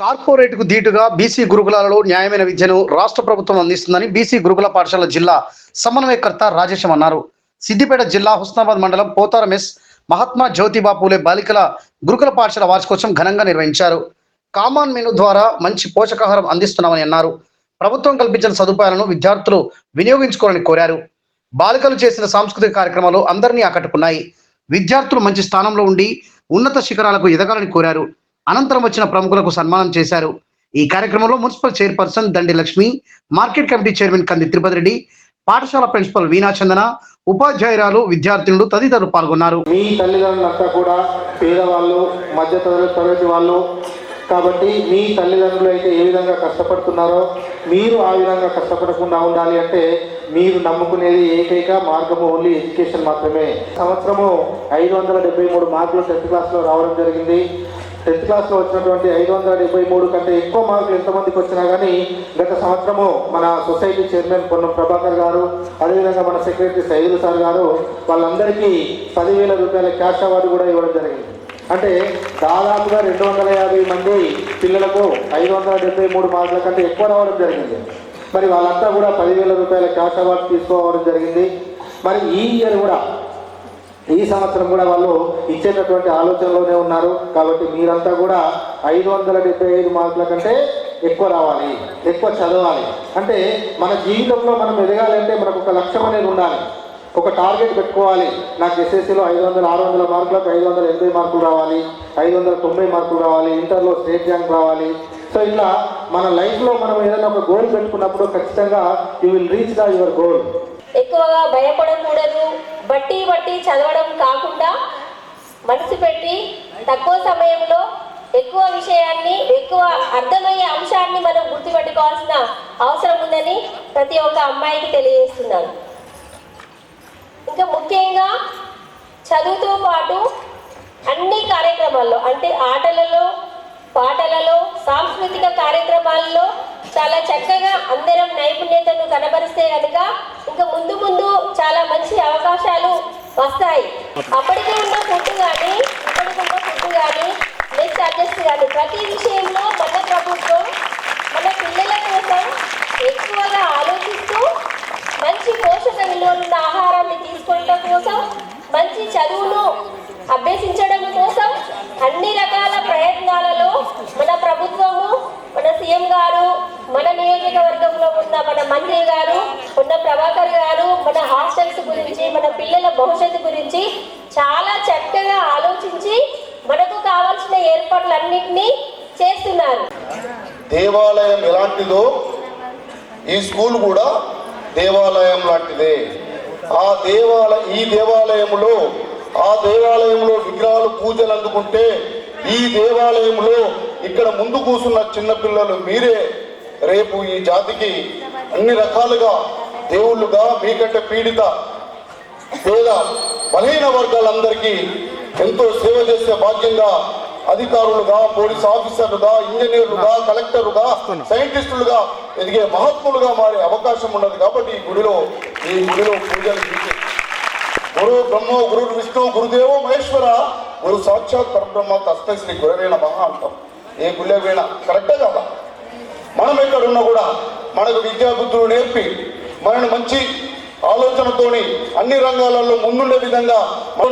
కార్పొరేట్‌కు ధీటుగా బీసీ గురుకులాలలో న్యాయమైన విద్యను రాష్ట్ర ప్రభుత్వం అందిస్తుందని బీసీ గురుకుల పాఠశాల జిల్లా సమన్వయకర్త రాజేశం అన్నారు. సిద్దిపేట జిల్లా హుస్నాబాద్ మండలం పోతారం ఎస్ మహాత్మా జ్యోతిబా పూలే బాలికల గురుకుల పాఠశాల వార్షికోత్సవం ఘనంగా నిర్వహించారు. కామన్ మెను ద్వారా మంచి పోషకాహారం అందిస్తున్నామని అన్నారు. ప్రభుత్వం కల్పించిన సదుపాయాలను విద్యార్థులు వినియోగించుకోవాలని కోరారు. బాలికలు చేసిన సాంస్కృతిక కార్యక్రమాలు అందరినీ ఆకట్టుకున్నాయి. విద్యార్థులు మంచి స్థానంలో ఉండి ఉన్నత శిఖరాలకు ఎదగాలని కోరారు. అనంతరం వచ్చిన ప్రముఖులకు సన్మానం చేశారు. ఈ కార్యక్రమంలో మున్సిపల్ చైర్పర్సన్ దండి లక్ష్మి, మార్కెట్ కమిటీ చైర్మన్ కంది తిరుపతి రెడ్డి, పాఠశాల ప్రిన్సిపల్ వీణా చందన, ఉపాధ్యాయురాలు, విద్యార్థినులు తదితరులు పాల్గొన్నారు. మీ తల్లిదండ్రులంతా కూడా పేదవాళ్ళు, మధ్య తరగతి వాళ్ళు కాబట్టి మీ తల్లిదండ్రులు అయితే ఏ విధంగా కష్టపడుతున్నారో మీరు ఆ విధంగా కష్టపడకుండా ఉండాలి అంటే మీరు నమ్ముకునేది ఏకైక మార్గము ఓన్లీ ఎడ్యుకేషన్ మాత్రమే. సంవత్సరము 573 మార్కులు 10th క్లాస్లో రావడం జరిగింది. 10th క్లాస్లో వచ్చినటువంటి 573 కంటే ఎక్కువ మార్కులు ఎంతమందికి వచ్చినా కానీ గత సంవత్సరము మన సొసైటీ చైర్మన్ పొన్నం ప్రభాకర్ గారు, అదేవిధంగా మన సెక్రటరీ సైదుల్ సార్ గారు వాళ్ళందరికీ 10,000 రూపాయల క్యాష్ అవార్డు కూడా ఇవ్వడం జరిగింది. అంటే దాదాపుగా 250 మంది పిల్లలకు 573 మార్కుల కంటే ఎక్కువ రావడం జరిగింది. మరి వాళ్ళంతా కూడా 10,000 రూపాయల క్యాష్ అవార్డు తీసుకోవడం జరిగింది. మరి ఈ ఇయర్ కూడా ఈ సంవత్సరం కూడా వాళ్ళు ఇచ్చేటటువంటి ఆలోచనలోనే ఉన్నారు. కాబట్టి మీరంతా కూడా 575 మార్కుల కంటే ఎక్కువ రావాలి, ఎక్కువ చదవాలి. అంటే మన జీవితంలో మనం ఎదగాలంటే మనకు ఒక లక్ష్యం అనేది ఉండాలి, ఒక టార్గెట్ పెట్టుకోవాలి. నాకు ఎస్ఎస్సీలో 600 మార్కులకు 580 మార్కులు రావాలి, 590 మార్కులు రావాలి, ఇంటర్లో స్టేట్ ర్యాంక్ రావాలి. సో ఇట్లా మన లైఫ్లో మనం ఏదైనా ఒక గోల్ పెట్టుకున్నప్పుడు ఖచ్చితంగా you will reach your goal. ఎక్కువగా భయపడకూడదు, బట్టి చదవడం కాకుండా మనసు పెట్టి తక్కువ సమయంలో ఎక్కువ విషయాన్ని, ఎక్కువ అర్థమయ్యే అంశాన్ని మనం గుర్తుపెట్టుకోవాల్సిన అవసరం ఉందని ప్రతి ఒక్క అమ్మాయికి తెలియజేస్తున్నాను. ఇంకా ముఖ్యంగా చదువుతో పాటు అన్ని కార్యక్రమాల్లో అంటే ఆటలలో, పాటలలో, సాంస్కృతిక కార్యక్రమాల్లో చాలా చక్కగా అందరం నైపుణ్యతను కనబరిస్తే కనుక ఇంకా ముందు చాలా మంచి అవకాశాలు వస్తాయి. అప్పటికే ఉన్న ఫుడ్ కానీ, నెక్స్ట్ అడ్జస్ట్ కానీ ప్రతి విషయంలో మన ప్రభుత్వం మన పిల్లల కోసం ఎక్కువగా ఆలోచిస్తూ మంచి పోషక విలువలున్న ఆహారాన్ని తీసుకోవడం కోసం, మంచి చదువును అభ్యసించడం కోసం అన్ని రకాల ప్రయత్నాలలో మన ప్రభుత్వము, మన సీఎం గారు, మన నియోజకవర్గంలో ఉన్న మన మంత్రి గారు, ఉన్న ప్రభాకర్ గారు మన హాస్టల్స్ గురించి, మన పిల్లల భవిష్యత్తు గురించి చాలా చక్కగా ఆలోచించి మనకు కావాల్సిన ఏర్పాట్లన్నింటినీ చేస్తున్నారు. దేవాలయం ఎలాంటిదో ఈ స్కూల్ కూడా దేవాలయం లాంటిదే. ఈ దేవాలయంలో విగ్రహాలు పూజలు అందుకుంటే ఈ దేవాలయంలో ఇక్కడ ముందు కూర్చున్న చిన్నపిల్లలు మీరే రేపు ఈ జాతికి అన్ని రకాలుగా దేవుళ్ళుగా, మీకంటే పీడిత పేద బలహీన వర్గాలందరికీ ఎంతో సేవ చేసే భాగ్యంగా అధికారులుగా, పోలీస్ ఆఫీసర్లుగా, ఇంజనీర్లుగా, కలెక్టర్లుగా, సైంటిస్టులుగా ఎదిగే మహాత్ములుగా మారే అవకాశం ఉన్నది. కాబట్టి ఈ గుడిలో పూజలు గురు బ్రహ్మ, గురు విష్ణు, గురుదేవో మహేశ్వర, గురు సాక్షాత్ పరబ్రహ్మ తస్మై శ్రీ గురవేణ మహా అంటాం. ఏ గుళ్ళే వేణ కరెక్టే కదా. మనం ఎక్కడున్నా కూడా మనకు విద్యాబుద్ధులు నేర్పి మనని మంచి ఆలోచనతోని అన్ని రంగాలలో ముందుండే విధంగా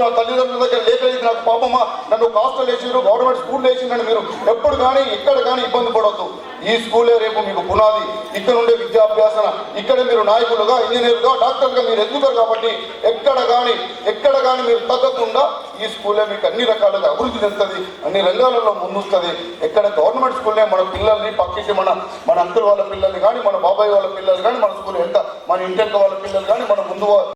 నా తల్లిదండ్రుల దగ్గర లేక నాకు పాపమా నన్ను ఒక హాస్టల్ వేసిరు, గవర్నమెంట్ స్కూల్ వేసిందని మీరు ఎప్పుడు కానీ ఎక్కడ కానీ ఇబ్బంది పడవద్దు. ఈ స్కూలే రేపు మీకు పునాది. ఇక్కడ ఉండే విద్యాభ్యాసన, ఇక్కడ మీరు నాయకులుగా, ఇంజనీర్లుగా, డాక్టర్లుగా మీరు ఎదుగుతారు. కాబట్టి ఎక్కడ కానీ మీరు తగ్గకుండా ఈ స్కూలే మీకు అన్ని రకాలుగా అభివృద్ధి చెందుతుంది, అన్ని రంగాలలో ముందుస్తుంది. ఎక్కడ గవర్నమెంట్ స్కూల్నే మన పిల్లల్ని పక్కించి మన అంకుల్ వాళ్ళ పిల్లల్ని కానీ, మన బాబాయ్ వాళ్ళ పిల్లలు కానీ మన స్కూల్ ఎంత మన ఇంటి వాళ్ళ పిల్లలు కానీ మన ముందు